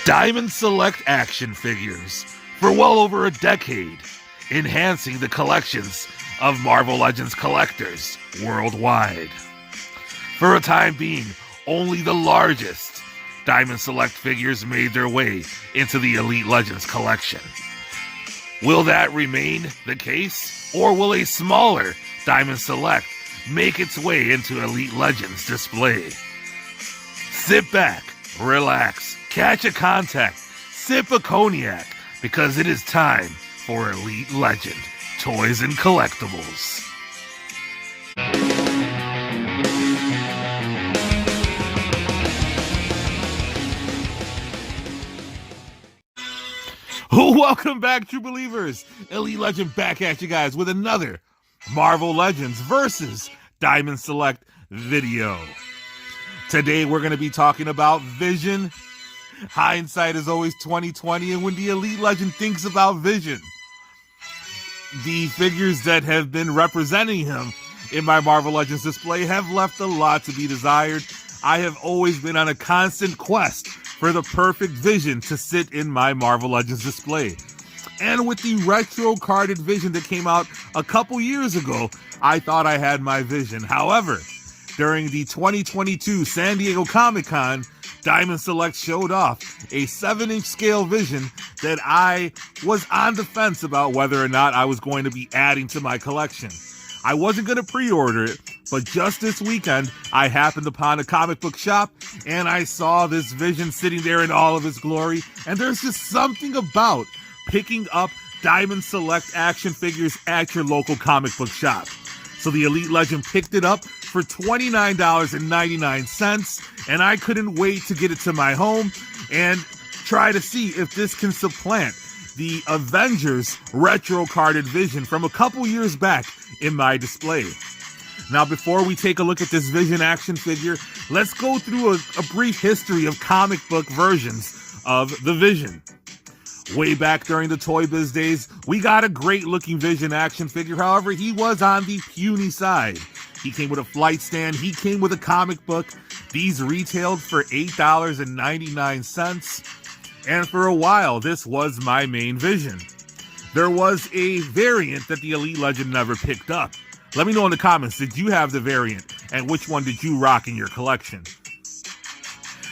Diamond Select action figures for well over a decade, enhancing the collections of Marvel Legends collectors worldwide. For a time being, only the largest Diamond Select figures made their way into the Elite Legends collection. Will that remain the case, or will a smaller Diamond Select make its way into Elite Legends display? Sit back, relax, catch a contact, sip a cognac, because it is time for Elite Legend Toys and Collectibles. Welcome back, true believers. Elite Legend back at you guys with another Marvel Legends versus Diamond Select video. Today we're going to be talking about Vision. Hindsight is always 20/20, and when the Elite Legend thinks about Vision, the figures that have been representing him in my Marvel Legends display have left a lot to be desired. I have always been on a constant quest for the perfect Vision to sit in my Marvel Legends display. And with the retro carded Vision that came out a couple years ago, I thought I had my Vision. However, during the 2022 San Diego Comic-Con, Diamond Select showed off a 7-inch scale Vision that I was on the fence about whether or not I was going to be adding to my collection. I wasn't going to pre-order it, but just this weekend, I happened upon a comic book shop, and I saw this Vision sitting there in all of its glory, and there's just something about picking up Diamond Select action figures at your local comic book shop. So the Elite Legend picked it up for $29.99, and I couldn't wait to get it to my home and try to see if this can supplant the Avengers retro carded Vision from a couple years back in my display. Now, before we take a look at this Vision action figure, let's go through a brief history of comic book versions of the Vision. Way back during the Toy Biz days, we got a great looking Vision action figure. However, he was on the puny side. He came with a flight stand. He came with a comic book. These retailed for $8.99. And for a while, this was my main Vision. There was a variant that the Elite Legend never picked up. Let me know in the comments, did you have the variant? And which one did you rock in your collection?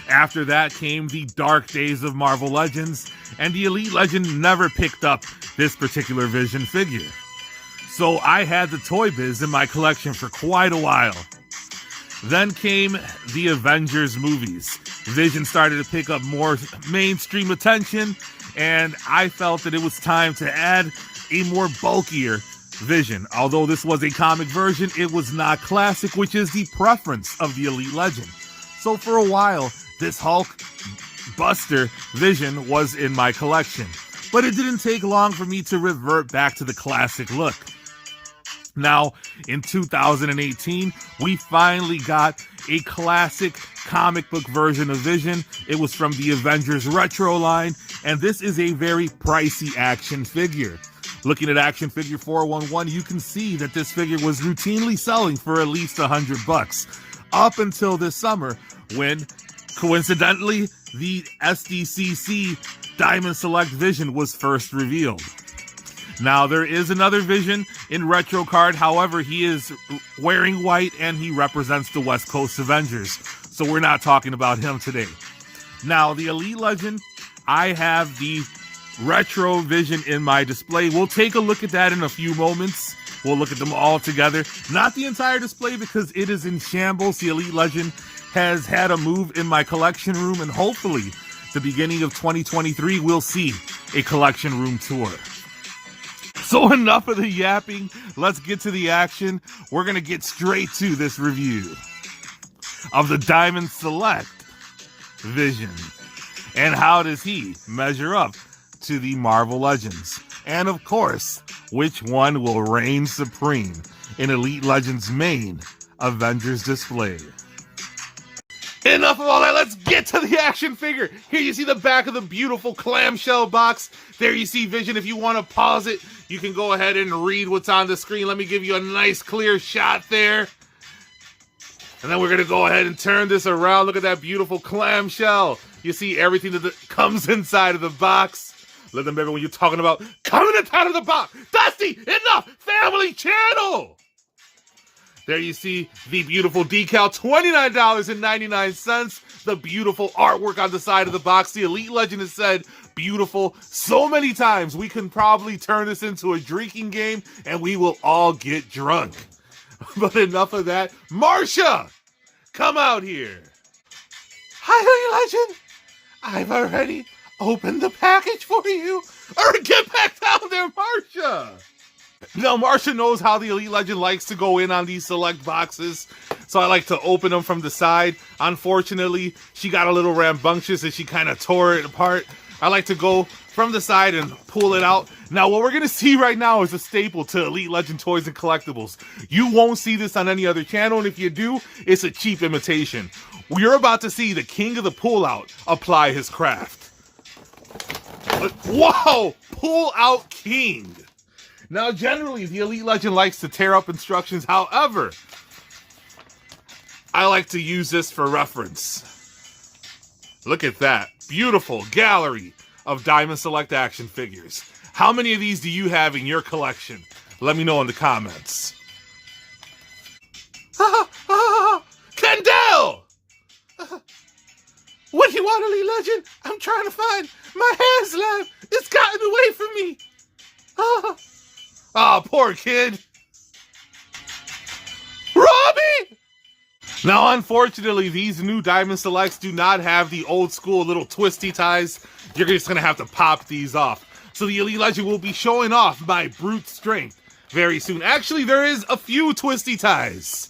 After that came the dark days of Marvel Legends, and the Elite Legend never picked up this particular Vision figure. So I had the Toy Biz in my collection for quite a while. Then came the Avengers movies. Vision started to pick up more mainstream attention, and I felt that it was time to add a more bulkier Vision. Although this was a comic version, it was not classic, which is the preference of the Elite Legend. So for a while, this Hulk Buster Vision was in my collection. But it didn't take long for me to revert back to the classic look. Now, in 2018, we finally got a classic comic book version of Vision. It was from the Avengers retro line, and this is a very pricey action figure. Looking at Action Figure 411, you can see that this figure was routinely selling for at least $100 up until this summer when, coincidentally, the SDCC Diamond Select Vision was first revealed. Now, there is another Vision in retro card. However, he is wearing white and he represents the West Coast Avengers. So we're not talking about him today. Now, the Elite Legend, I have the retro Vision in my display. We'll take a look at that in a few moments. We'll look at them all together. Not the entire display because it is in shambles. The Elite Legend has had a move in my collection room, and hopefully the beginning of 2023 we'll see a collection room tour. So enough of the yapping. Let's get to the action. We're going to get straight to this review of the Diamond Select Vision. And how does he measure up to the Marvel Legends? And of course, which one will reign supreme in Elite Legends' main Avengers display? Enough of all that, let's get to the action figure. Here you see the back of the beautiful clamshell box. There you see Vision. If you want to pause it, you can go ahead and read what's on the screen. Let me give you a nice clear shot there. And then we're gonna go ahead and turn this around. Look at that beautiful clamshell. You see everything that comes inside of the box. Let them remember when you're talking about coming inside of the box. Dusty, in the family channel. There you see the beautiful decal, $29.99. The beautiful artwork on the side of the box. The Elite Legend has said beautiful so many times. We can probably turn this into a drinking game and we will all get drunk. But enough of that. Marcia, come out here. Hi, Elite Legend. I've already opened the package for you. Or get back down there, Marcia. Now, Marcia knows how the Elite Legend likes to go in on these select boxes, so I like to open them from the side. Unfortunately, she got a little rambunctious and she kind of tore it apart. I like to go from the side and pull it out. Now, what we're going to see right now is a staple to Elite Legend Toys and Collectibles. You won't see this on any other channel, and if you do, it's a cheap imitation. We're about to see the king of the pull-out apply his craft. Whoa! Pull-out king. Now, generally, the Elite Legend likes to tear up instructions. However, I like to use this for reference. Look at that. Beautiful gallery of Diamond Select action figures. How many of these do you have in your collection? Let me know in the comments. Kendall! What do you want, Elite Legend? I'm trying to find my HASLAB. It's gotten away from me. Oh, poor kid. Robbie! Now, unfortunately, these new Diamond Selects do not have the old school little twisty ties. You're just going to have to pop these off. So the Elite Legend will be showing off my brute strength very soon. Actually, there is a few twisty ties.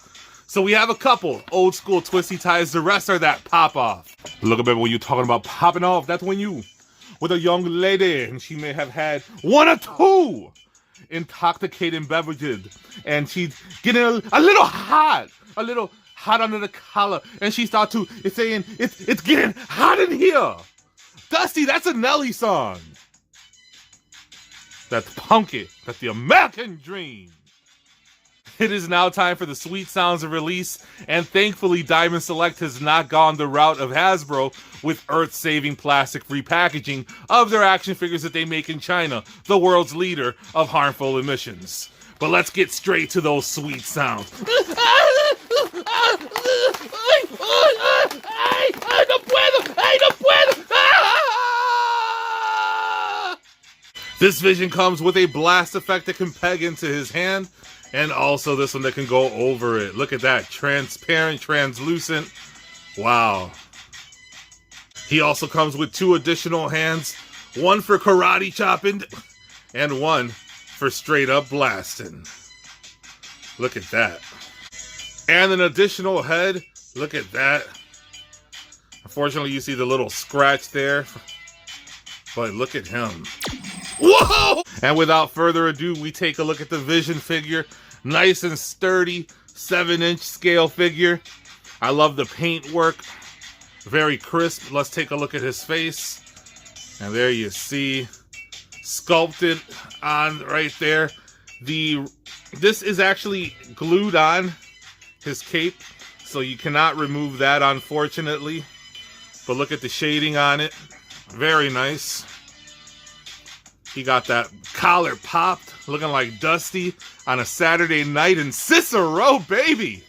So we have a couple old school twisty ties. The rest are that pop off. Look at when you're talking about popping off. That's when you, with a young lady, and she may have had one or two intoxicating beverages, and she's getting a little hot under the collar, and she starts to, it's saying, it's getting hot in here. Dusty, that's a Nelly song. That's punky. That's the American dream. It is now time for the sweet sounds of release, and thankfully Diamond Select has not gone the route of Hasbro with earth-saving plastic-free packaging of their action figures that they make in China, the world's leader of harmful emissions. But let's get straight to those sweet sounds. This Vision comes with a blast effect that can peg into his hand, and also this one that can go over it. Look at that, transparent, translucent. Wow. He also comes with 2 additional hands, one for karate chopping and one for straight up blasting. Look at that. And an additional head. Look at that. Unfortunately, you see the little scratch there, but look at him. Whoa! And without further ado, we take a look at the Vision figure. Nice and sturdy, 7-inch scale figure. I love the paint work. Very crisp. Let's take a look at his face. And there you see, sculpted on right there. This is actually glued on his cape, so you cannot remove that, unfortunately. But look at the shading on it. Very nice. He got that collar popped, looking like Dusty on a Saturday night in Cicero, baby.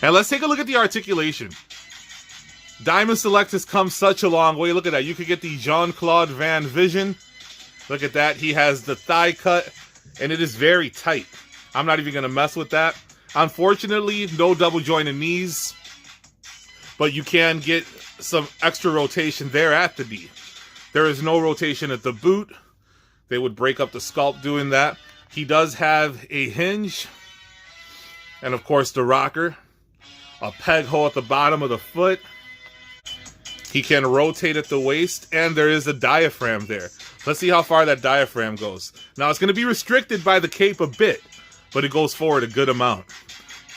And let's take a look at the articulation. Diamond Select has come such a long way. Look at that. You could get the Jean-Claude Van Vision. Look at that. He has the thigh cut, and it is very tight. I'm not even going to mess with that. Unfortunately, no double jointed knees, but you can get some extra rotation there at the knee. There is no rotation at the boot. They would break up the sculpt doing that. He does have a hinge, and of course the rocker, a peg hole at the bottom of the foot. He can rotate at the waist, and there is a diaphragm there. Let's see how far that diaphragm goes. Now, it's going to be restricted by the cape a bit, but it goes forward a good amount.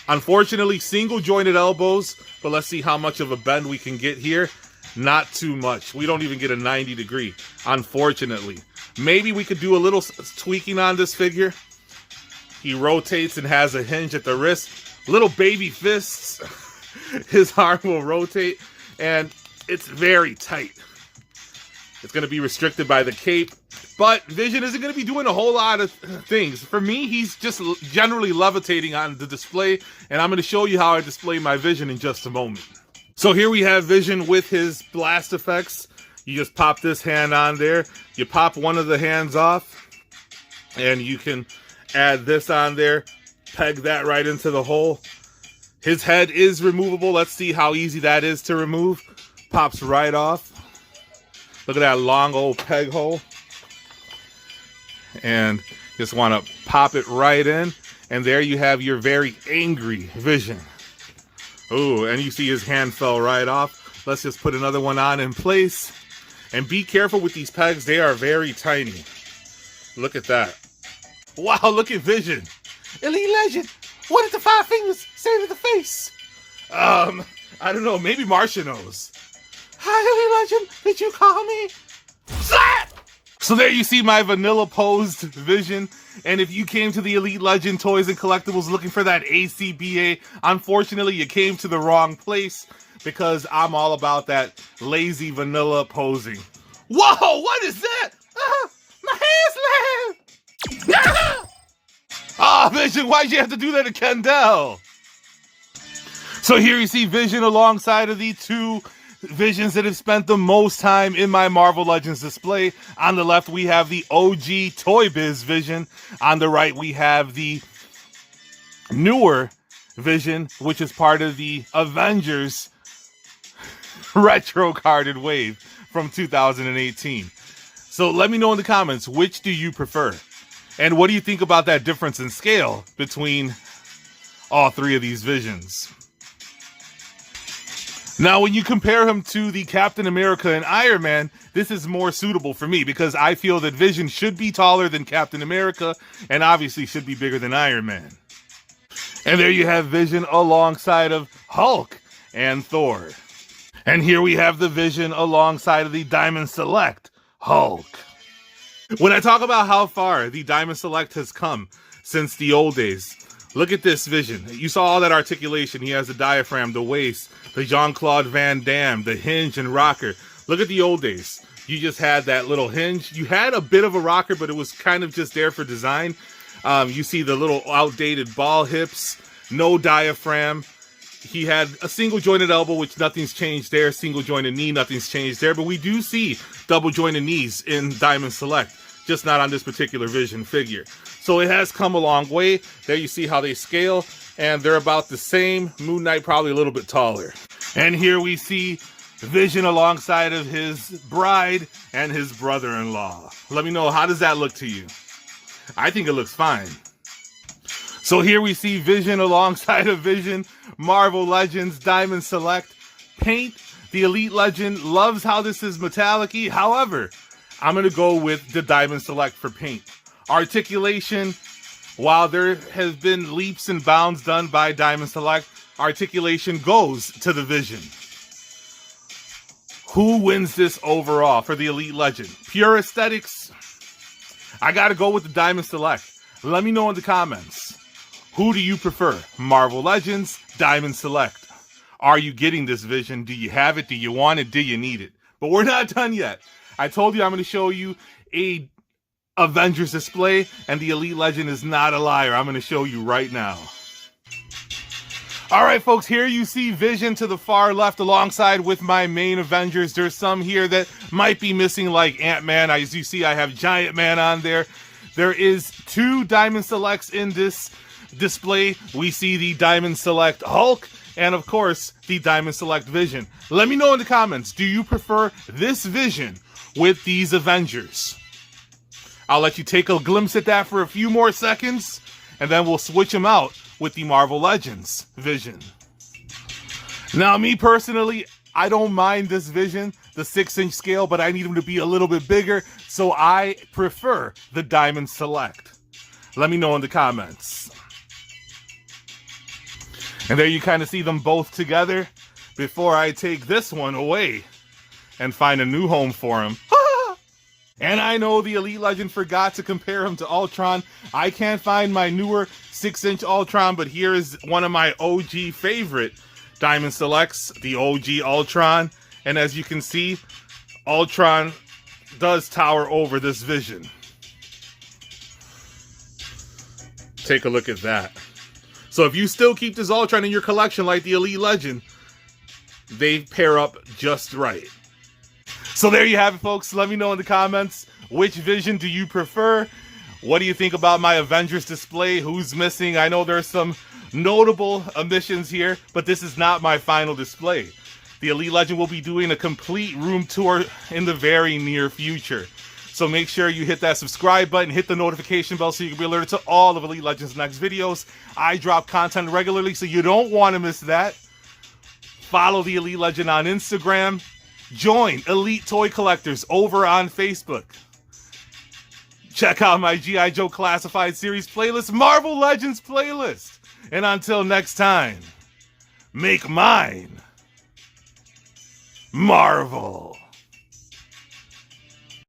Unfortunately, single jointed elbows, but let's see how much of a bend we can get here. Not too much. We don't even get a 90 degree, unfortunately. Maybe we could do a little tweaking on this figure. He rotates and has a hinge at the wrist, Little baby fists. His arm will rotate, and it's very tight. It's going to be restricted by the cape, but Vision isn't going to be doing a whole lot of things. For me, he's just generally levitating on the display, and I'm going to show you how I display my Vision in just a moment. So here we have Vision with his blast effects. You just pop this hand on there. You pop one of the hands off, and you can add this on there. Peg that right into the hole. His head is removable. Let's see how easy that is to remove. Pops right off. Look at that long old peg hole. And just want to pop it right in. And there you have your very angry Vision. Ooh, and you see his hand fell right off. Let's just put another one on in place. And be careful with these pegs. They are very tiny. Look at that. Wow, look at Vision. Elite Legend, what did the 5 fingers say to the face? I don't know. Maybe Marcia knows. Hi, Elite Legend. Did you call me? Slap! So there you see my vanilla posed Vision. And if you came to the Elite Legend Toys and Collectibles looking for that ACBA, unfortunately you came to the wrong place, because I'm all about that lazy vanilla posing. Whoa, what is that? My HASLAB! Ah, Vision, why'd you have to do that to Kendall? So here you see Vision alongside of the 2 Visions that have spent the most time in my Marvel Legends display. On the left, we have the OG Toy Biz Vision. On the right, we have the newer Vision, which is part of the Avengers retro carded wave from 2018. So let me know in the comments, which do you prefer? And what do you think about that difference in scale between all 3 of these Visions? Now, when you compare him to the Captain America and Iron Man, this is more suitable for me, because I feel that Vision should be taller than Captain America and obviously should be bigger than Iron Man. And there you have Vision alongside of Hulk and Thor. And here we have the Vision alongside of the Diamond Select Hulk. When I talk about how far the Diamond Select has come since the old days, look at this Vision. You saw all that articulation. He has the diaphragm, the waist, the Jean-Claude Van Damme, the hinge and rocker. Look at the old days. You just had that little hinge. You had a bit of a rocker, but it was kind of just there for design. You see the little outdated ball hips, no diaphragm. He had a single jointed elbow, which nothing's changed there. Single jointed knee, nothing's changed there. But we do see double jointed knees in Diamond Select, just not on this particular Vision figure. So it has come a long way. There you see how they scale, and they're about the same. Moon Knight probably a little bit taller. And here we see Vision alongside of his bride and his brother-in-law. Let me know, how does that look to you? I think it looks fine. So here we see Vision alongside of Vision, Marvel Legends, Diamond Select, paint. The Elite Legend loves how this is metallic-y. However, I'm going to go with the Diamond Select for paint. Articulation, while there has been leaps and bounds done by Diamond Select, articulation goes to the Vision. Who wins this overall for the Elite Legend? Pure aesthetics, I got to go with the Diamond Select. Let me know in the comments. Who do you prefer? Marvel Legends, Diamond Select. Are you getting this Vision? Do you have it? Do you want it? Do you need it? But we're not done yet. I told you I'm going to show you a Avengers display, and the Elite Legend is not a liar. I'm going to show you right now. All right, folks, here you see Vision to the far left alongside with my main Avengers. There's some here that might be missing, like Ant-Man. As you see, I have Giant Man on there. There is 2 Diamond Selects in this display. We see the Diamond Select Hulk and, of course, the Diamond Select Vision. Let me know in the comments, do you prefer this Vision with these Avengers? I'll let you take a glimpse at that for a few more seconds, and then we'll switch them out with the Marvel Legends Vision. Now, me personally, I don't mind this Vision, the 6-inch scale, but I need him to be a little bit bigger, so I prefer the Diamond Select. Let me know in the comments. And there you kind of see them both together before I take this one away and find a new home for him. And I know the Elite Legend forgot to compare him to Ultron. I can't find my newer 6-inch Ultron, but here is one of my OG favorite Diamond Selects, the OG Ultron. And as you can see, Ultron does tower over this Vision. Take a look at that. So if you still keep this Ultron in your collection like the Elite Legend, they pair up just right. So there you have it, folks. Let me know in the comments, which Vision do you prefer? What do you think about my Avengers display? Who's missing? I know there's some notable omissions here, but this is not my final display. The Elite Legend will be doing a complete room tour in the very near future. So make sure you hit that subscribe button, hit the notification bell so you can be alerted to all of Elite Legend's next videos. I drop content regularly, so you don't want to miss that. Follow the Elite Legend on Instagram. Join Elite Toy Collectors over on Facebook. Check out my G.I. Joe Classified Series playlist, Marvel Legends playlist. And until next time, make mine Marvel.